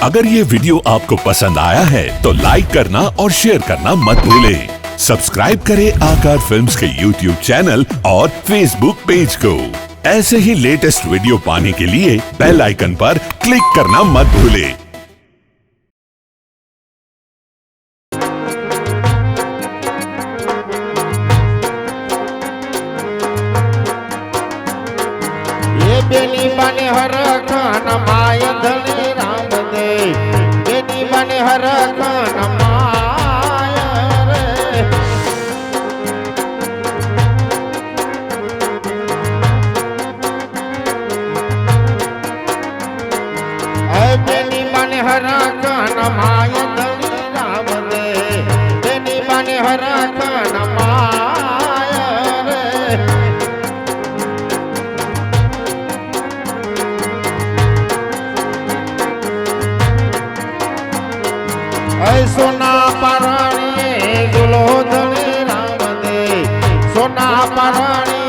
अगर ये वीडियो आपको पसंद आया है तो लाइक करना और शेयर करना मत भूलें। सब्सक्राइब करें आकार फिल्म्स के YouTube चैनल और Facebook पेज को। ऐसे ही लेटेस्ट वीडियो पाने के लिए बेल आइकन पर क्लिक करना मत भूलें। बेनी बने हर खान माय धनी राम दे बेनी बने हर खान माय रे बेनी बने हर खान माय धनी राम दे बेनी बने हर खान माय रे सोना पराणी झूलो धनी राम दे सोना पराणी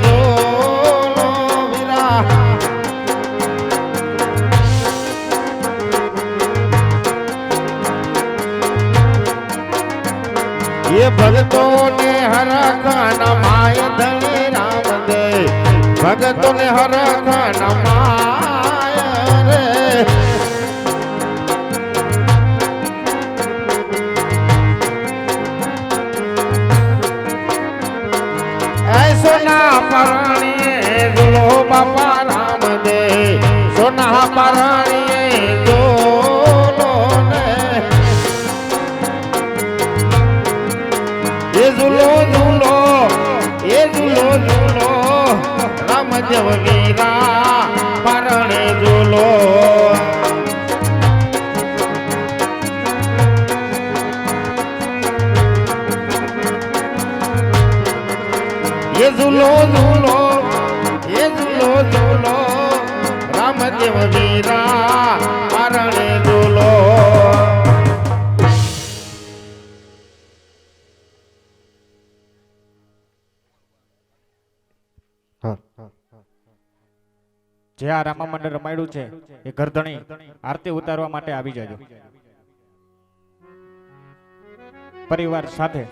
झूलो वीरा ये भक्तों ने हर खान माय धनी राम दे भक्तों ने हर खान माय रे सोना पराणी झूलो बापा राम दे सोना पराणी झूलो ने ये झूलो झूलो ये झूलो झूलो राम जव वीरा पराणी झूलो ये झूलो झूलो ये झूलो झूलो रामदेव वीरा परणे झूलो જે આ રામા મંડળ રમાડ્યું છે એ ગરધણી આરતી ઉતારવા માટે આવી જાજો પરિવાર સાથે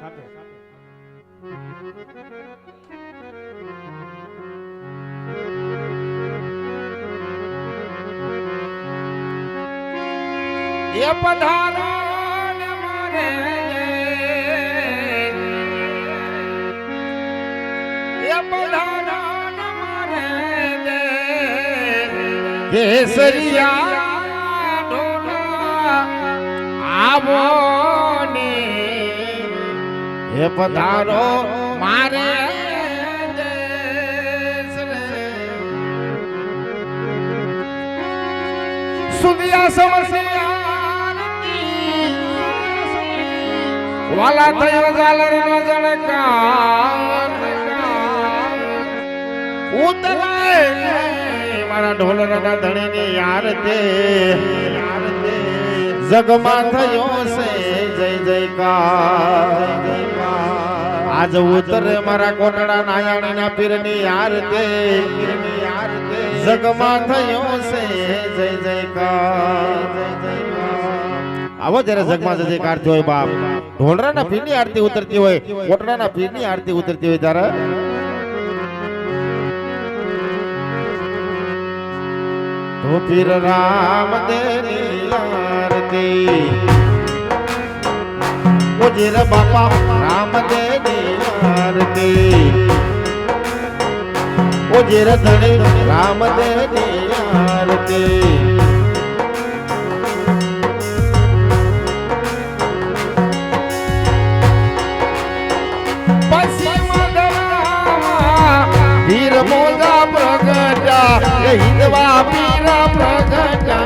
ये पधारो ने मारे ये पधारो ने मारे दे केसरिया ढोला आवो ने ये पधारो मारे देश रे सुनिया समसिया वाला थयो जालर नो जणकार उतरे मारा ढोलर ना धणी ने यार दे जगमा थयो से जय जयकार आज उतरे मारा कोटड़ा नायाणी ना पीर ने यार दे जगमा थयो से जय जयकार आवो जरा जगमा जय जयकार थयो बाप ढोलरा ना पीर ની આરતી ઉતરતી હોય કોટડા ના પીર ની આરતી ઉતરતી હોય તારા તો પીર રામ દેની આરતી ઓ જેરા બાપા રામ દેની આરતી ઓ જેરા ધણી રામ દેની આરતી वीर मोजा प्रगटा हिंदवा पीरा प्रगटा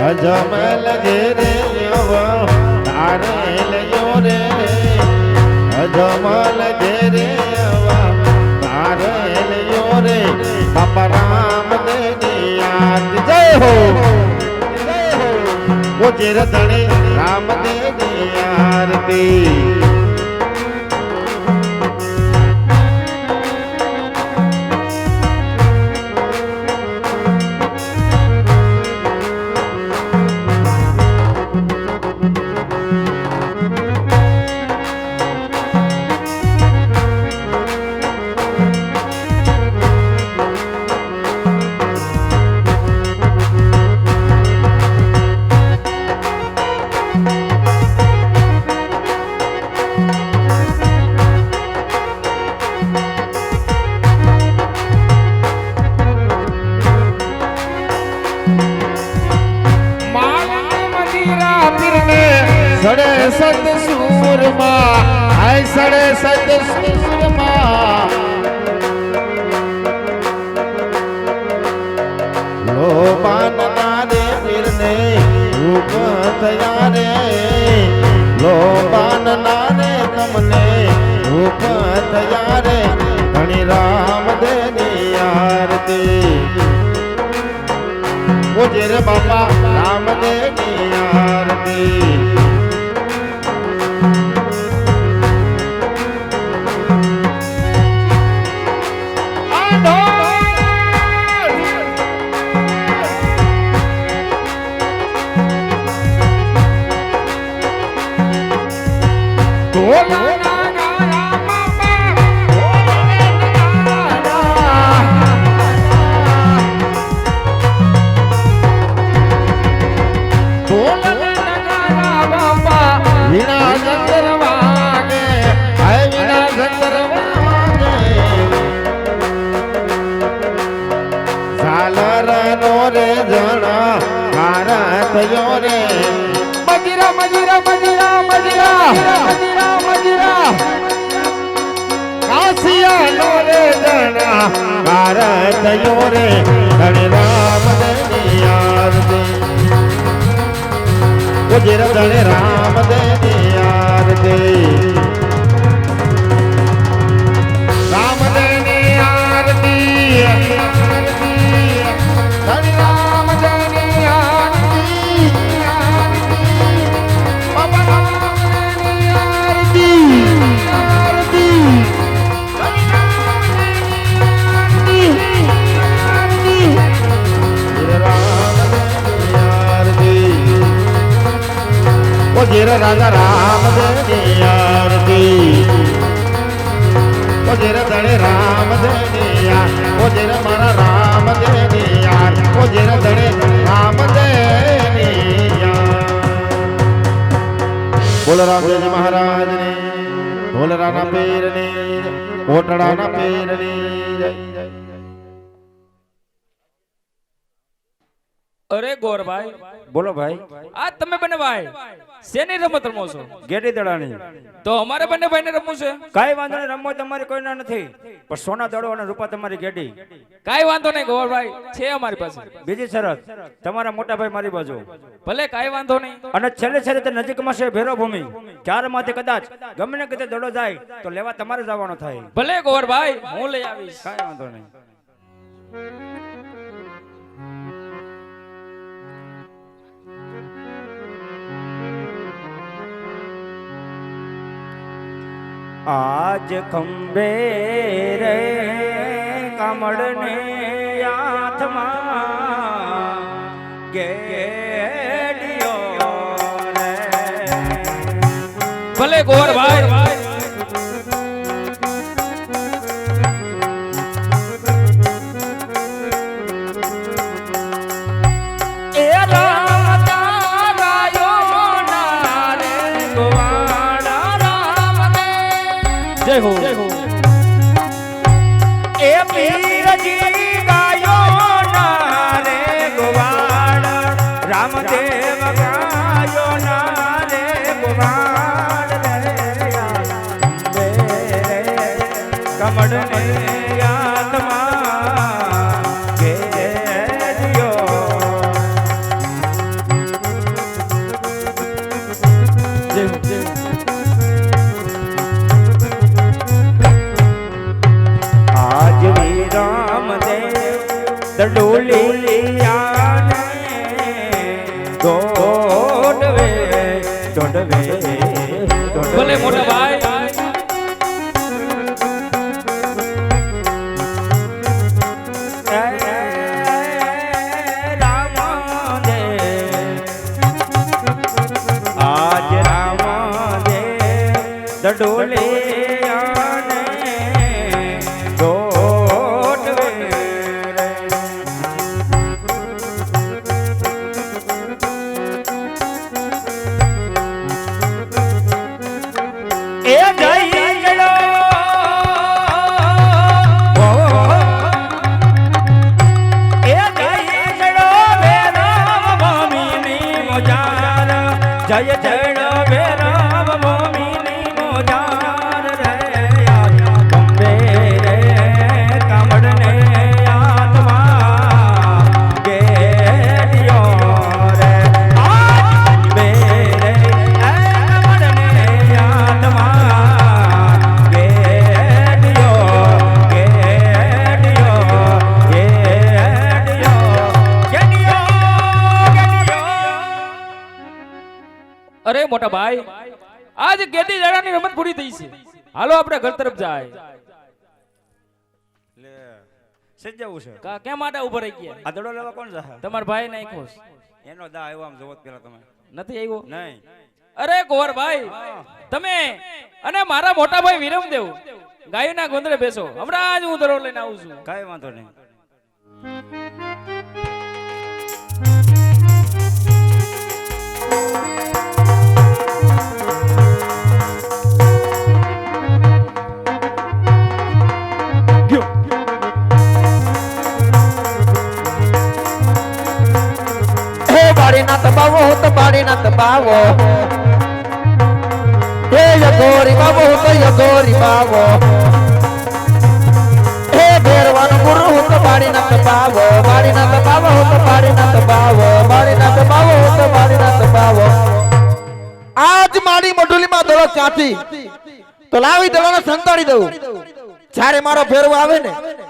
अजमल घेरे तारे लियो रे अजमल घेरे तारे लियो रे बाबा राम देनी आरती जय हो वो जेर धणे राम देनी आरती સત સૂરમાં હાય સડે સત સૂરમાં લોબાન નારે વીરને રૂપ થયા રે લોબાન નારે તમને રૂપ થયા રે ધણી રામદેવની આરતી ઓજે રે બાપા રામદેવની આરતી ભારતયો રે ધણી રામદેવની આરતી ઓજે રે ધણી રામદેવની આરતી રામદેવની આરતી ધણી રામદેવની આરતી બાબા રામદેવની આરતી ઓજે રે રાજા રામદેવની આરતી ઓજે રે ધણી રામદેવની આરતી ઓજે રે મારા રામદેવની આરતી ઓજે રે ધણી રામદેવની આરતી બોલો રામદેવજી મહારાજની ઢોલરાના પીરની કોટડાના પીરની જય અરે ગોરભાઈ બોલો ભાઈ આ તમે બંને ભાઈ શેની રમત રમો છો? ગેડી દડાની. તો અમારે બંને ભાઈને રમવું છે. કાઈ વાંધો નહીં, રમવો તમારી કોઈના નથી, પણ સોના દડો અને રૂપા તમારી ગેડી. કાઈ વાંધો નહીં ગોરભાઈ, છે અમારી પાસે. બીજી શરત, તમારા મોટા ભાઈ મારી બાજુ. ભલે કાઈ વાંધો નહીં. અને છેલ્લે છેલ્લે તે નજીકમાં છે ભેરો ભૂમિ, ચારમાંથી કદાચ ગમે ને કદે દડો જાય તો લેવા તમારે જવાનો થાય. ભલે ગોરભાઈ, હું લઈ આવીશ. કાઈ વાંધો નહીં. આજ ખંભે રે કમળને હાથમાં ગેડિયો રે. ભલે ગોરભાઈ. જય હો જય હો. એ પીરજી ગાયો ના રે ગોવાળ, રામદેવ ગાયો ના રે ગોવાળ રે. કમળ ને યાદમાં ઘેર્યો. જય હો જય હો. આજ રામદેવ દડોલિયાને દોડવે દોડવે ભલે મોટા ભાઈ. આજ રામદેવ દડોલિયાને દોડવે એ જઈ જડો એ જઈ જડો ભેરા ભૂમિની મોજાર જય જડો ભેરા મોટા ભાઈ આજ ગેડી દાડાની રમત પૂરી થઈ છે હાલો આપણે ઘર તરફ જાય લે સજ્જાવું છે કેમ આડા ઉભા રહી ગયા આ દડો લેવા કોણ જા તમાર ભાઈ નાખ્યો છે. એનો દા આવ્યો આમ જોવો પેલા તમે નથી આવ્યો નહીં અરે કુંવર ભાઈ તમે અને મારા મોટા ભાઈ વિરમદેવ ગાયના ગોંદરે બેસો હમણાં જ હું દરો લઈને આવું છું. કાંઈ વાંધો નહીં બાળીનાથ બાવો તો બાળીનાથ બાવો હે યગોરી બાવો તો યગોરી બાવો હે ભેરવાનો ગુરુ તો બાળીનાથ બાવો બાળીનાથ બાવો તો બાળીનાથ બાવો બાળીનાથ બાવો તો બાળીનાથ બાવો આજ મારી મઢુલીમાં દડો ચાથી તો લાવી દડોને સંતાડી દઉં જ્યારે મારો ફેરવો આવે ને